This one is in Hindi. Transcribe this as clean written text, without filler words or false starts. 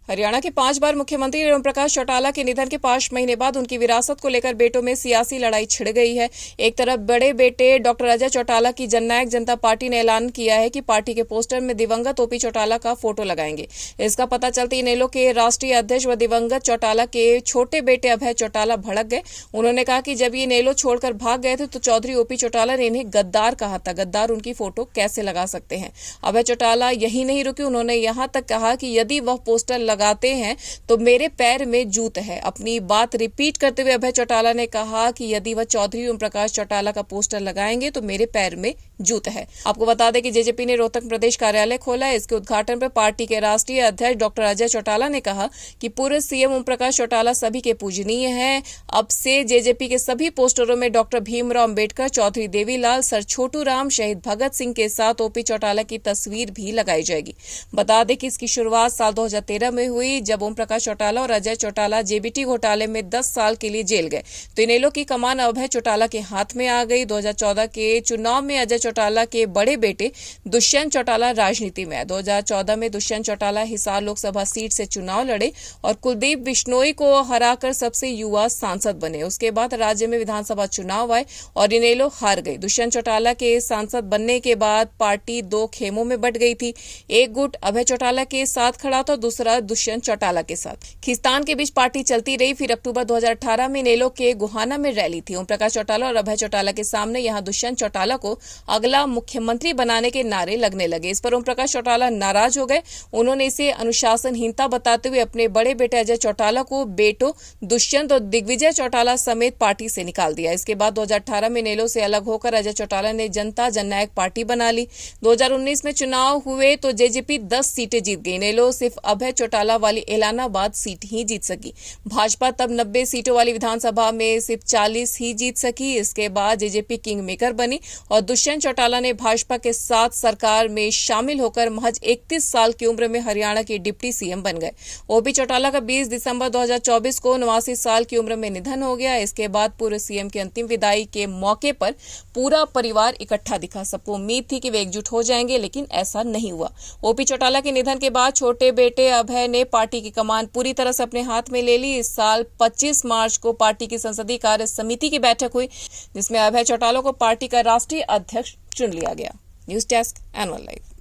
हरियाणा के 5 बार मुख्यमंत्री ओम प्रकाश चौटाला के निधन के 5 महीने बाद उनकी विरासत को लेकर बेटों में सियासी लड़ाई छिड़ गई है। एक तरफ बड़े बेटे डॉक्टर अजय चौटाला की जननायक जनता पार्टी ने ऐलान किया है कि पार्टी के पोस्टर में दिवंगत ओपी चौटाला का फोटो लगाएंगे। इसका पता चलते इनेलो के राष्ट्रीय अध्यक्ष व दिवंगत चौटाला के छोटे बेटे अभय चौटाला भड़क गए। उन्होंने कहा कि जब ये इनेलो छोड़कर भाग गए थे तो चौधरी ओपी चौटाला ने इन्हें गद्दार कहा था। गद्दार उनकी फोटो कैसे लगा सकते हैं। अभय चौटाला यही नहीं रुके, उन्होंने यहां तक कहा कि यदि वह पोस्टर लगाते हैं तो मेरे पैर में जूत है। अपनी बात रिपीट करते हुए अभय चौटाला ने कहा कि यदि वह चौधरी ओम प्रकाश चौटाला का पोस्टर लगाएंगे तो मेरे पैर में जूत है। आपको बता दें कि जेजेपी ने रोहतक प्रदेश कार्यालय खोला है। इसके उद्घाटन पर पार्टी के राष्ट्रीय अध्यक्ष डॉक्टर अजय चौटाला ने कहा कि पूर्व सीएम ओम प्रकाश चौटाला सभी के पूजनीय हैं। अब से जेजेपी के सभी पोस्टरों में डॉक्टर भीमराव अंबेडकर, चौधरी देवीलाल, सर छोटू राम, शहीद भगत सिंह के साथ ओपी चौटाला की तस्वीर भी लगाई जाएगी। बता दें कि इसकी शुरुआत साल 2013 में हुई, जब ओम प्रकाश चौटाला और अजय चौटाला जेबीटी घोटाले में 10 साल के लिए जेल गए तो इनेलो की कमान अभय चौटाला के हाथ में आ गई। 2014 के चुनाव में अजय चौटाला के बड़े बेटे दुष्यंत चौटाला राजनीति में आए। 2014 में दुष्यंत चौटाला हिसार लोकसभा सीट से चुनाव लड़े और कुलदीप बिश्नोई को हराकर सबसे युवा सांसद बने। उसके बाद राज्य में विधानसभा चुनाव आए और इनेलो हार गई। दुष्यंत चौटाला के सांसद बनने के बाद पार्टी 2 खेमों में बंट गई थी। एक गुट अभय चौटाला के साथ खड़ा था, दूसरा दुष्यंत चौटाला के साथ। खींचतान के बीच पार्टी चलती रही। फिर अक्टूबर 2018 में इनेलो के गोहाना में रैली थी। ओम प्रकाश चौटाला और अभय चौटाला के सामने यहां दुष्यंत चौटाला को अगला मुख्यमंत्री बनाने के नारे लगने लगे। इस पर ओम प्रकाश चौटाला नाराज हो गए। उन्होंने इसे अनुशासनहीनता बताते हुए अपने बड़े बेटे अजय चौटाला को बेटों दुष्यंत और दिग्विजय चौटाला समेत पार्टी से निकाल दिया। इसके बाद 2018 में इनेलो से अलग होकर अजय चौटाला ने जनता जननायक पार्टी बना ली। 2019 में चुनाव हुए तो जेजेपी 10 सीटें जीत गई। इनेलो सिर्फ अभय चौटाला वाली एलानाबाद सीट ही जीत सकी। भाजपा तब 90 सीटों वाली विधानसभा में सिर्फ 40 ही जीत सकी। इसके बाद जेजेपी किंग मेकर बनी और दुष्यंत चौटाला ने भाजपा के साथ सरकार में शामिल होकर महज 31 साल की उम्र में हरियाणा के डिप्टी सीएम बन गए। ओपी चौटाला का 20 दिसंबर 2024 को 89 साल की उम्र में निधन हो गया। इसके बाद पूर्व सीएम की अंतिम विदाई के मौके पर पूरा परिवार इकट्ठा दिखा। सबको उम्मीद थी कि वे एकजुट हो जाएंगे, लेकिन ऐसा नहीं हुआ। ओपी चौटाला के निधन के बाद छोटे बेटे अभय ने पार्टी की कमान पूरी तरह से अपने हाथ में ले ली। इस साल 25 मार्च को पार्टी की संसदीय कार्य समिति की बैठक हुई, जिसमें अभय चौटाला को पार्टी का राष्ट्रीय अध्यक्ष चुन लिया गया। News desk, anyone live.